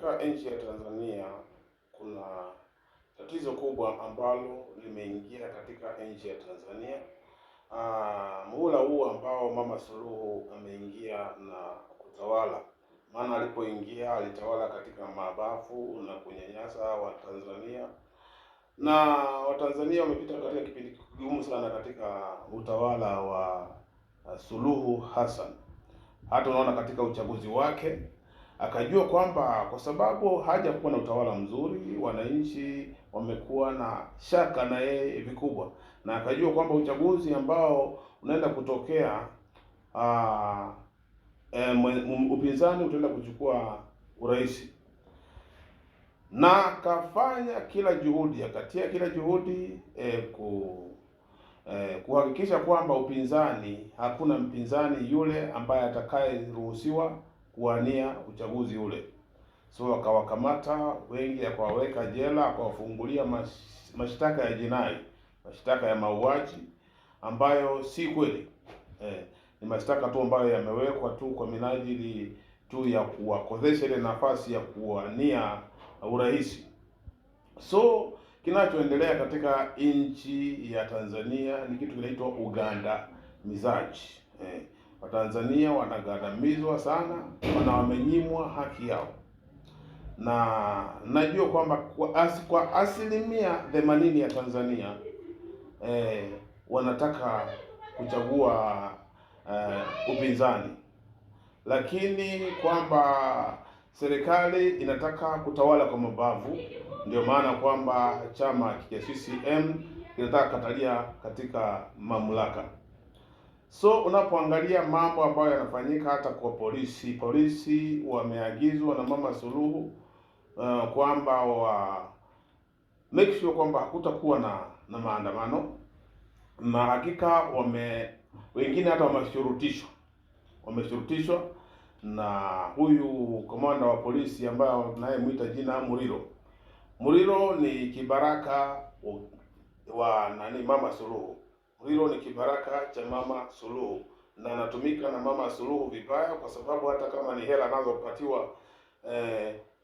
Katika nchi ya Tanzania kuna tatizo kubwa ambalo limeingia katika nchi ya Tanzania. Muhula huu ambao Mama Suluhu ameingia na kutawala, maana alipoingia alitawala katika mabavu na kunyanyasa Watanzania, na Watanzania wamepita katika kipindi kigumu sana katika utawala wa Suluhu Hassan. Hata unaona katika uchaguzi wake akajua kwamba kwa sababu hajakuwa na utawala mzuri, wananchi wamekuwa na shaka na yeye vikubwa, na akajua kwamba uchaguzi ambao unaenda kutokea upinzani utaenda kuchukua urais, na akafanya kila juhudi, akatia kila juhudi kuhakikisha kwamba upinzani, hakuna mpinzani yule ambaye atakayeruhusiwa kuwania uchaguzi ule. So akawakamata wengi, akawaweka jela, akawafungulia mashtaka ya jinai, mashtaka ya mauaji ambayo si kweli. Ni mashtaka tu ambayo yamewekwa tu kwa minajili tu ya kuwakozesha ile nafasi ya kuwania urais. So kinachoendelea katika nchi ya Tanzania ni kitu kinaitwa ugandamizaji. Watanzania wanagandamizwa sana, wamenyimwa haki yao, na najua kwamba kwa asilimia 80 ya Tanzania wanataka kuchagua upinzani, lakini kwamba serikali inataka kutawala kwa mabavu. Ndio maana kwamba chama cha CCM kinataka katalia katika mamlaka. So unapoangalia mambo ambayo yanafanyika hata kwa polisi wameagizwa na Mama Suluhu kwamba make sure kwamba hakutakuwa na maandamano, na hakika wengine hata wameshurutishwa na huyu komanda wa polisi ambaye nayemuita jina Muriro ni kibaraka wa Mama Suluhu. Muriro ni kibaraka cha Mama Suluhu na anatumika na Mama Suluhu vibaya, kwa sababu hata kama ni hela anazopatiwa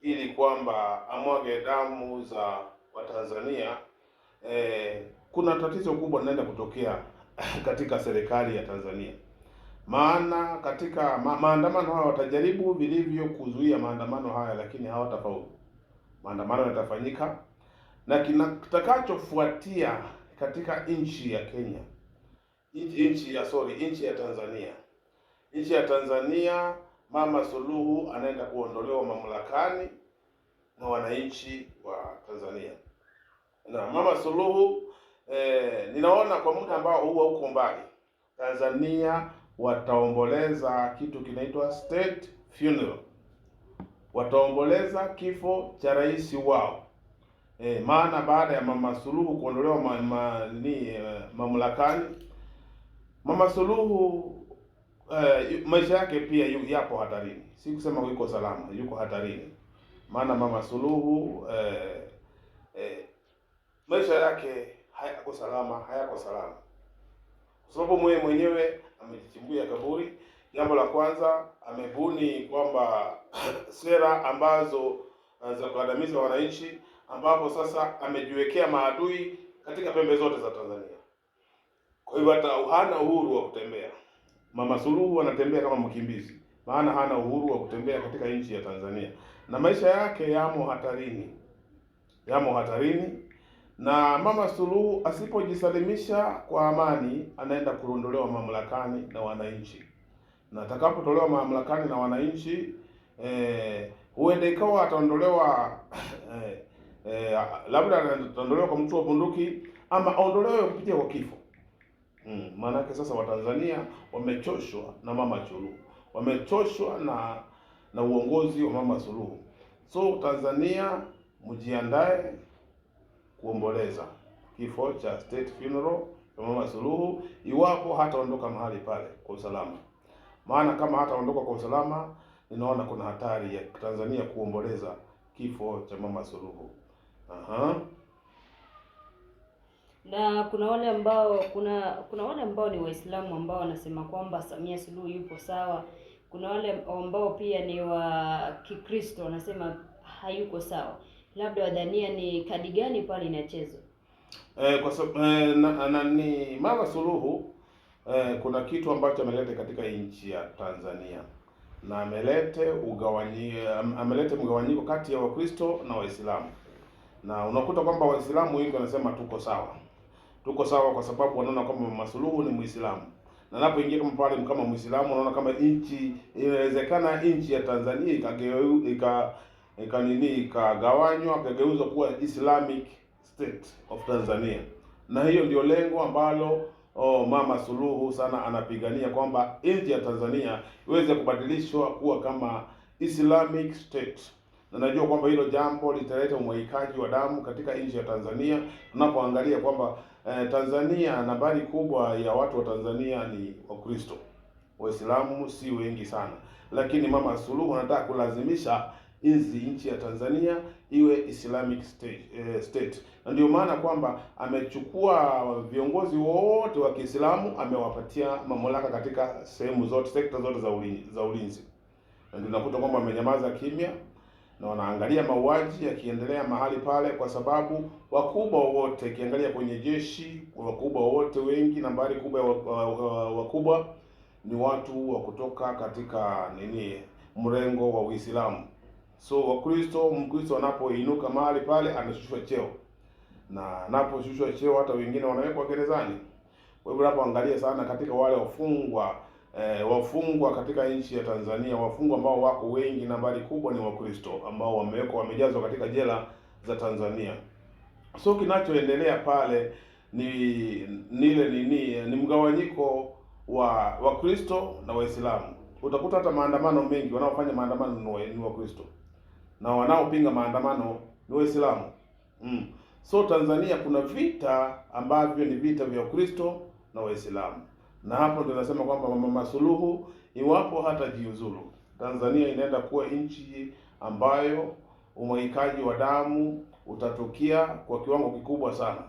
ili kwamba amwage damu za Watanzania, kuna tatizo kubwa linaenda kutokea katika serikali ya Tanzania. Maana katika maandamano haya watajaribu vilivyo kuzuia maandamano haya, lakini hawatafaulu. Maandamano yatafanyika, na kitakachofuatia katika nchi ya Kenya, nchi ya Tanzania, Mama Suluhu anaenda kuondolewa mamlakani na wananchi wa Tanzania. Na Mama Suluhu ninaona kwa muda ambao huko mbali, Tanzania wataomboleza kitu kinaitwa state funeral. Wataomboleza kifo cha rais wao. Maana baada ya Mama Suluhu kuondolewa mamlakani, Mama Suluhu maisha yake pia yapo hatarini. Si kusema yuko salama, yuko hatarini. Maana Mama Suluhu maisha yake hayako salama. Kwa sababu mwenyewe amejichimbia kaburi. Jambo la kwanza, amebuni kwamba sera ambazo za kukandamiza wananchi, ambapo sasa amejiwekea maadui katika pembe zote za Tanzania. Kwa hivyo hata hana uhuru wa kutembea. Mama Suluhu anatembea kama mkimbizi, maana hana uhuru wa kutembea katika nchi ya Tanzania, na maisha yake yamo hatarini. Na Mama Suluhu asipojisalimisha kwa amani, anaenda kuondolewa mamlakani na wananchi, na atakapotolewa mamlakani na wananchi, huenda ikawa ataondolewa labda ataondolewa kwa mtu wa bunduki, ama aondolewe kupitia kwa kifo. Maanake sasa Watanzania wamechoshwa na Mama Suluhu, wamechoshwa na uongozi wa Mama Suluhu. So Tanzania mjiandae kuomboleza kifo cha state funeral ya Mama Suluhu, iwapo hataondoka mahali pale kwa usalama. Maana kama hataondoka kwa usalama, ninaona kuna hatari ya Tanzania kuomboleza kifo cha Mama Suluhu. Na kuna wale ambao ni Waislamu ambao wanasema kwamba Samia Suluhu yupo sawa. Kuna wale ambao pia ni wa Kikristo wanasema hayuko sawa, labda wadhania ni kadi gani pale inachezwa? Kwa sababu ni Mama Suluhu kuna kitu ambacho ameleta katika nchi ya Tanzania, na amelete mgawanyiko kati ya Wakristo na Waislamu, na unakuta kwamba Waislamu wengi wanasema tuko sawa kwa sababu wanaona kwamba Mama Suluhu ni Muislamu, na anapoingia kama pale kama Muislamu wanaona kama inawezekana nchi ya Tanzania ikagawanywa ikageuzwa kuwa Islamic State of Tanzania, na hiyo ndio lengo ambalo Mama Suluhu sana anapigania, kwamba nchi ya Tanzania iweze kubadilishwa kuwa kama Islamic State. Na najua kwamba hilo jambo litaleta umwagikaji wa damu katika nchi ya Tanzania, tunapoangalia kwamba Tanzania, nambari kubwa ya watu wa Tanzania ni Wakristo, Waislamu si wengi sana, lakini Mama Suluhu anataka kulazimisha nchi ya Tanzania iwe Islamic state. Na ndio maana kwamba amechukua viongozi wote wa Kiislamu, amewapatia mamlaka katika sehemu zote, sekta zote za ulinzi, na ndio nakuta kwamba amenyamaza kimya na wanaangalia mauaji yakiendelea mahali pale, kwa sababu wakubwa wote, kiangalia kwenye jeshi, wakubwa wote wengi, nambari kubwa wakubwa ni watu wa kutoka katika mrengo wa Uislamu. So Mkristo anapoinuka mahali pale anashushwa cheo, na anaposhushwa cheo hata wengine wanawekwa gerezani. Kwa hivyo unapoangalia sana katika wale wafungwa katika nchi ya Tanzania, wafungwa ambao wako wengi, nambari kubwa ni Wakristo ambao wamejazwa katika jela za Tanzania. So kinachoendelea pale ni mgawanyiko wa Wakristo na Waislamu. Utakuta hata maandamano mengi, wanaofanya maandamano ni Wakristo na wanaopinga maandamano ni Waislamu. So Tanzania kuna vita ambavyo ni vita vya Ukristo na Waislamu, na hapo ndio nasema kwamba Mama Suluhu iwapo hata jiuzulu, Tanzania inaenda kuwa nchi ambayo umwagikaji wa damu utatokea kwa kiwango kikubwa sana.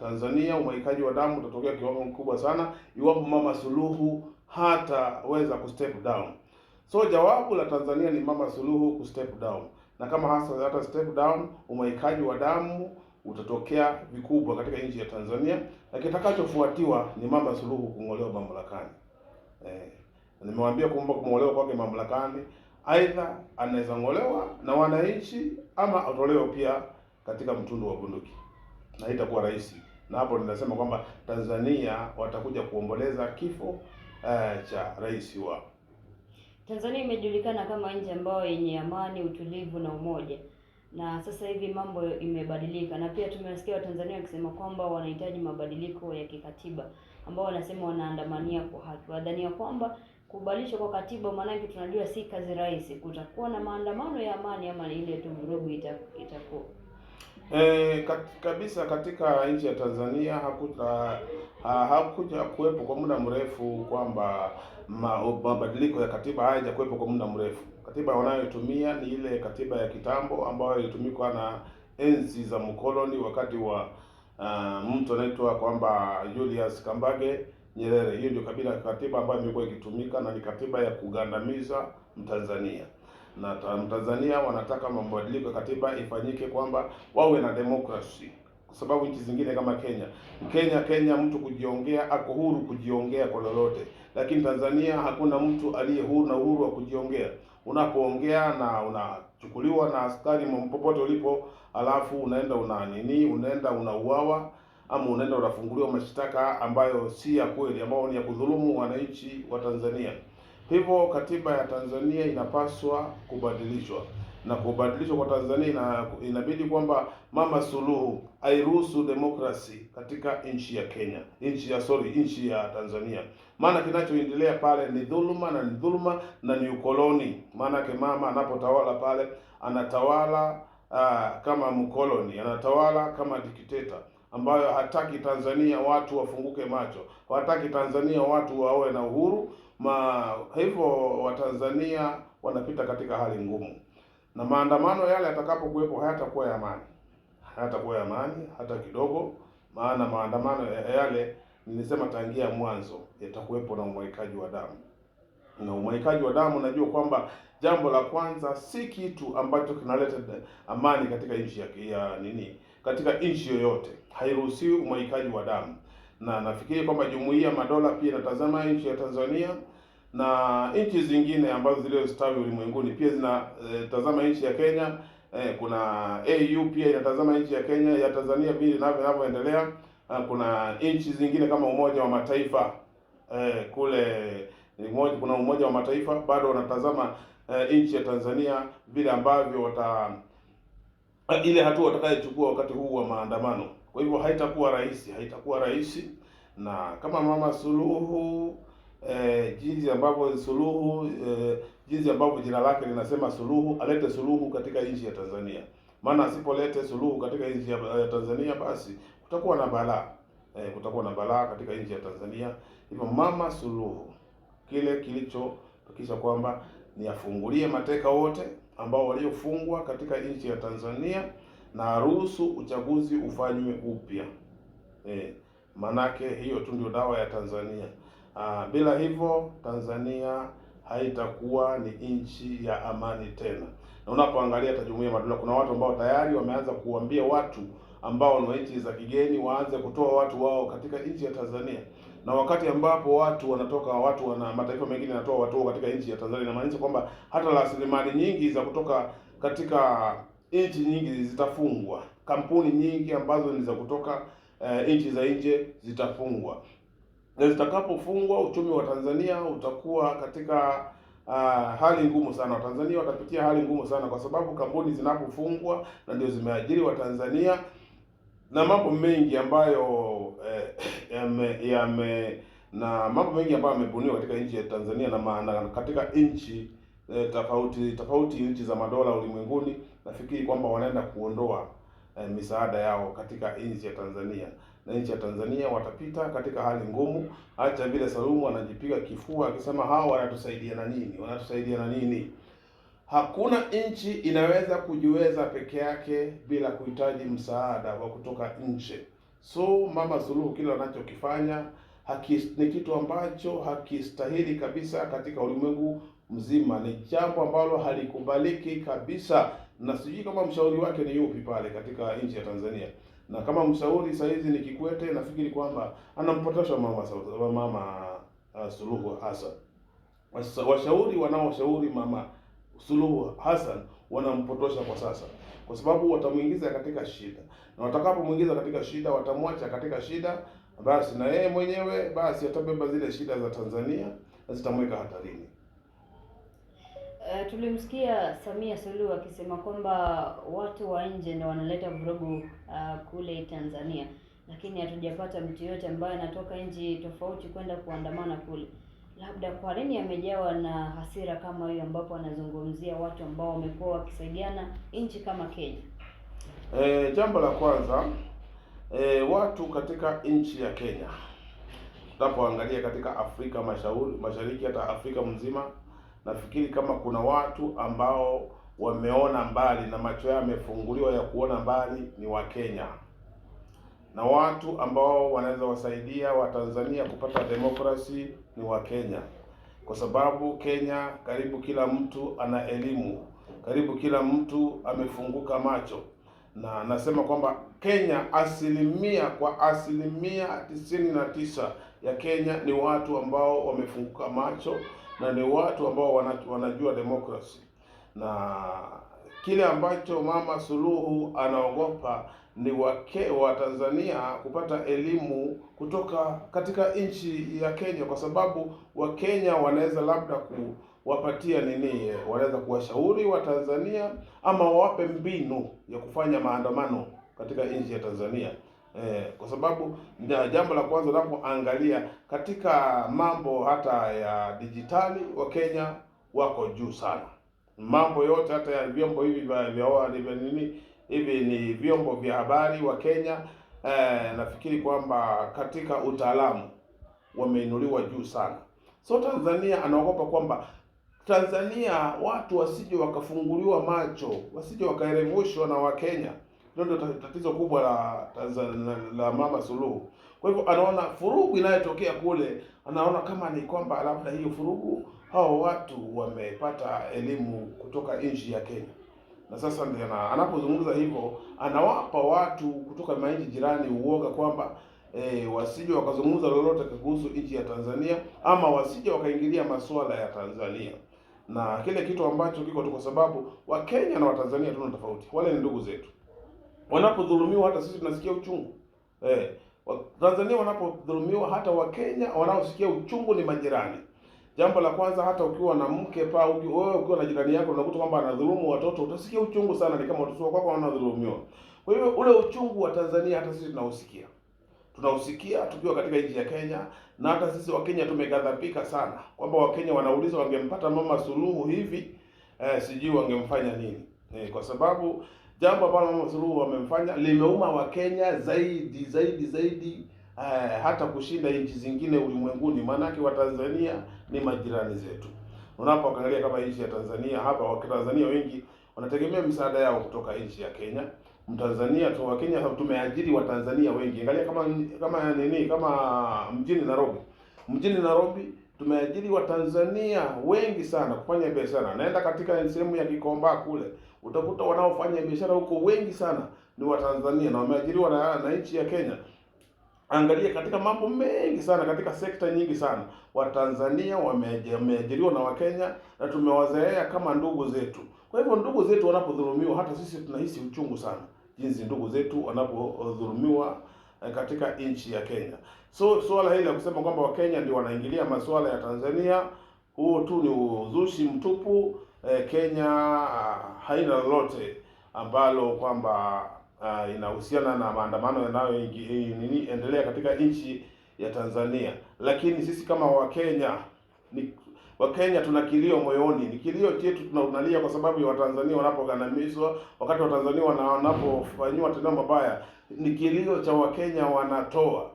Tanzania umwagikaji wa damu utatokea kiwango kikubwa sana iwapo Mama Suluhu hataweza kustep down. So jawabu la Tanzania ni Mama Suluhu kustep down, na kama hata step down, umwagikaji wa damu utatokea vikubwa katika nchi ya Tanzania, na kitakachofuatiwa ni Mama Suluhu kung'olewa mamlakani. Nimewaambia kwamba kung'olewa kwake mamlakani, aidha anaweza ng'olewa na wananchi ama atolewe pia katika mtundu wa bunduki, na itakuwa rahisi. Na hapo ninasema kwamba Tanzania watakuja kuomboleza kifo cha rais wao. Tanzania imejulikana kama nchi ambayo yenye amani, utulivu na umoja, na sasa hivi mambo imebadilika, na pia tumewasikia Watanzania wakisema kwamba wanahitaji mabadiliko ya kikatiba, ambao wanasema wanaandamania kwa haki. Wadhania kwamba kubadilishwa kwa katiba, maanake tunajua si kazi rahisi, kutakuwa na maandamano ya amani ama ile tu vurugu itakuwa kabisa. Katika nchi ya Tanzania hakuja kuwepo kwa muda mrefu kwamba mabadiliko ya katiba hayaja kuwepo kwa muda mrefu. Katiba wanayotumia ni ile katiba ya kitambo ambayo ilitumikwa na enzi za mkoloni, wakati wa mtu anaitwa kwamba Julius Kambage Nyerere. Hiyo ndio katiba ambayo imekuwa ikitumika, na ni katiba ya kugandamiza Mtanzania. Na Mtanzania wanataka mabadiliko ya katiba ifanyike, kwamba wawe na demokrasi, kwa sababu nchi zingine kama Kenya mtu kujiongea, ako huru kujiongea kwa lolote, lakini Tanzania hakuna mtu aliye huru na uhuru wa kujiongea. Unapoongea na unachukuliwa na askari popote ulipo, alafu unaenda unauawa, ama unaenda unafunguliwa mashtaka ambayo si ya kweli, ambayo ni ya kudhulumu wananchi wa Tanzania. Hivyo katiba ya Tanzania inapaswa kubadilishwa, na kubadilishwa kwa Tanzania inabidi kwamba Mama Suluhu airuhusu demokrasi katika nchi ya Tanzania. Maana kinachoendelea pale ni dhuluma na ni ukoloni. Maana mama anapotawala pale anatawala kama mkoloni, anatawala kama dikteta, ambayo hataki Tanzania watu wafunguke macho, hataki Tanzania watu wawe na uhuru. Hivyo Watanzania wanapita katika hali ngumu, na maandamano yale yatakapokuwepo hayatakuwa ya amani hata kidogo. Maana maandamano yale, nilisema tangia mwanzo, yatakuwepo na umwagikaji wa damu, na umwagikaji wa damu najua kwamba jambo la kwanza, si kitu ambacho kinaleta amani katika nchi katika nchi yoyote. Hairuhusiwi umwagikaji wa damu, na nafikiri kwamba Jumuiya ya Madola pia inatazama nchi ya Tanzania na nchi zingine ambazo zilizostawi ulimwenguni pia zinatazama nchi ya Kenya. Kuna AU pia inatazama nchi ya Kenya, ya Tanzania pia inavyoendelea. Kuna nchi zingine kama Umoja wa Mataifa kuna Umoja wa Mataifa bado wanatazama nchi ya Tanzania vile ambavyo ile hatua watakayochukua wakati huu wa maandamano. Kwa hivyo haitakuwa rahisi, na kama Mama Suluhu jinsi ambavyo jina lake linasema Suluhu, alete suluhu katika nchi ya Tanzania. Maana asipolete suluhu katika nchi ya Tanzania, basi kutakuwa na balaa katika nchi ya Tanzania. Hivyo Mama Suluhu, kile kilichotokisha kwamba ni afungulie mateka wote ambao waliofungwa katika nchi ya Tanzania na aruhusu uchaguzi ufanywe upya. Manake hiyo tu ndio dawa ya Tanzania. Bila hivyo Tanzania haitakuwa ni nchi ya amani tena. Na unapoangalia hata Jumuiya ya Madola, kuna watu ambao tayari wameanza kuambia watu ambao ni nchi za kigeni waanze kutoa watu wao katika nchi ya Tanzania. Na wakati ambapo watu wana mataifa mengine yanatoa watu wao katika nchi ya Tanzania, inamaanisha kwamba hata rasilimali nyingi za kutoka katika nchi nyingi zitafungwa. Kampuni nyingi ambazo ni za kutoka nchi za nje zitafungwa. Na zitakapofungwa, uchumi wa Tanzania utakuwa katika hali ngumu sana. Watanzania watapitia hali ngumu sana, kwa sababu kampuni zinapofungwa na ndio zimeajiri Watanzania, na mambo mengi ambayo yamebuniwa katika nchi ya Tanzania na katika nchi tofauti nchi za madola ulimwenguni. Nafikiri kwamba wanaenda kuondoa misaada yao katika nchi ya Tanzania, na nchi ya Tanzania watapita katika hali ngumu. Acha vile Salumu anajipiga kifua akisema hao wanatusaidia na nini. Hakuna nchi inaweza kujiweza peke yake bila kuhitaji msaada wa kutoka nje. So Mama Suluhu kile anachokifanya ni kitu ambacho hakistahili kabisa katika ulimwengu mzima. Ni jambo ambalo halikubaliki kabisa, na sijui kama mshauri wake ni yupi pale katika nchi ya Tanzania. Na kama mshauri saizi ni Kikwete, nafikiri kwamba anampotosha Mama Suluhu Hassan. Washauri wanaoshauri Mama Suluhu Hassan wanampotosha kwa sasa, kwa sababu watamuingiza katika shida, na watakapomuingiza katika shida watamwacha katika shida, basi na yeye mwenyewe basi atabeba zile shida za Tanzania na zitamweka hatarini. Tulimsikia Samia Suluhu akisema kwamba watu wa nje ndio wanaleta vurugu kule Tanzania, lakini hatujapata mtu yote ambaye anatoka nchi tofauti kwenda kuandamana kule. Labda kwa nini amejawa na hasira kama hiyo, ambapo anazungumzia watu ambao wamekuwa wakisaidiana nchi kama Kenya? Jambo la kwanza, watu katika nchi ya Kenya, tunapoangalia katika Afrika Mashariki, hata Afrika mzima, nafikiri kama kuna watu ambao wameona mbali na macho yao yamefunguliwa ya kuona mbali ni Wakenya, na watu ambao wanaweza wasaidia Watanzania kupata demokrasi ni Wakenya, kwa sababu Kenya karibu kila mtu ana elimu, karibu kila mtu amefunguka macho, na nasema kwamba Kenya asilimia 99 ya Kenya ni watu ambao wamefunguka macho na ni watu ambao wanajua demokrasi. Na kile ambacho Mama Suluhu anaogopa ni wa Tanzania kupata elimu kutoka katika nchi ya Kenya, kwa sababu Wakenya wanaweza labda kuwapatia wanaweza kuwashauri wa Tanzania ama wawape mbinu ya kufanya maandamano katika nchi ya Tanzania. Kwa sababu jambo la kwanza unapoangalia katika mambo hata ya dijitali, Wakenya wako juu sana. Mambo yote hata ya vyombo hivi hivi ni vyombo vya habari wa Kenya, nafikiri kwamba katika utaalamu wameinuliwa juu sana. So Tanzania anaogopa kwamba Tanzania watu wasije wakafunguliwa macho, wasije wakaerevushwa na Wakenya. Ndio tatizo kubwa la Mama Suluhu. Kwa hivyo anaona furugu inayotokea kule, anaona kama ni kwamba labda hiyo furugu hao watu wamepata elimu kutoka nchi ya Kenya, na sasa ndio anapozungumza hivyo anawapa watu kutoka manchi jirani uoga kwamba wasije wakazungumza lolote kuhusu nchi ya Tanzania, ama wasije wakaingilia masuala ya Tanzania. Na kile kitu ambacho kiko tu, kwa sababu Wakenya na Watanzania tuna tofauti. Wale ni ndugu zetu, wanapodhulumiwa hata sisi tunasikia uchungu. Tanzania wanapodhulumiwa, hata Wakenya wanaosikia uchungu ni majirani. Jambo la kwanza, hata ukiwa na mke wewe ukiwa na jirani yako unakuta kwamba anadhulumu watoto, utasikia uchungu sana, ni kama watoto wako wanadhulumiwa. Kwa hiyo ule uchungu wa Tanzania hata sisi tunausikia tukiwa katika nchi ya Kenya, na hata sisi Wakenya tumeghadhabika sana kwamba Wakenya wanauliza wangempata Mama Suluhu hivi sijui wangemfanya nini, kwa sababu jambo ambalo Mama Suluhu wamemfanya limeuma Wakenya zaidi hata kushinda nchi zingine ulimwenguni. Maanake Watanzania ni majirani zetu. Unapoangalia kama nchi ya Tanzania, hapa Watanzania wengi wanategemea misaada yao kutoka nchi ya Kenya. Mtanzania tu, Wakenya tumeajiri Watanzania wengi. Angalia kama mjini Nairobi tumeajiri Watanzania wengi sana kufanya biashara. Naenda katika sehemu ya Gikomba kule, utakuta wanaofanya biashara huko wengi sana ni Watanzania na wameajiriwa na nchi ya Kenya. Angalia katika mambo mengi sana, katika sekta nyingi sana Watanzania wameajiriwa na Wakenya, na tumewazoea kama ndugu zetu. Kwa hivyo ndugu zetu wanapodhulumiwa, hata sisi tunahisi uchungu sana jinsi ndugu zetu wanapodhulumiwa katika nchi ya Kenya. So swala hili la kusema kwamba Wakenya ndio wanaingilia masuala ya Tanzania, huo tu ni uzushi mtupu. Kenya haina lolote ambalo kwamba inahusiana na maandamano yanayoendelea katika nchi ya Tanzania. Lakini sisi kama Wakenya tuna kilio moyoni. Ni kilio chetu, tunalia kwa sababu ya Watanzania wanapogandamizwa, wakati Watanzania wanapofanywa tendo mabaya. Ni kilio cha Wakenya wanatoa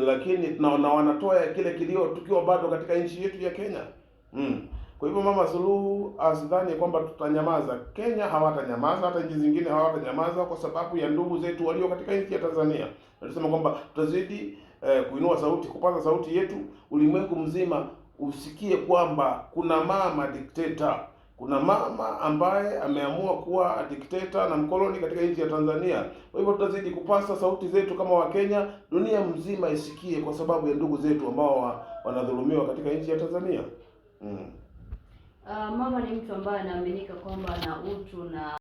lakini wanatoa kile kilio tukiwa bado katika nchi yetu ya Kenya. Kwa hivyo Mama Suluhu asidhani kwamba tutanyamaza. Kenya hawatanyamaza, hata nchi zingine hawatanyamaza kwa sababu ya ndugu zetu walio katika nchi ya Tanzania. Tunasema kwamba tutazidi kuinua sauti, kupaza sauti yetu, ulimwengu mzima usikie kwamba kuna mama dikteta, kuna mama ambaye ameamua kuwa dikteta na mkoloni katika nchi ya Tanzania. Kwa hivyo tutazidi kupasa sauti zetu kama Wakenya, dunia mzima isikie, kwa sababu ya ndugu zetu ambao wanadhulumiwa katika nchi ya Tanzania. Mama ni mtu ambaye anaaminika kwamba ana utu na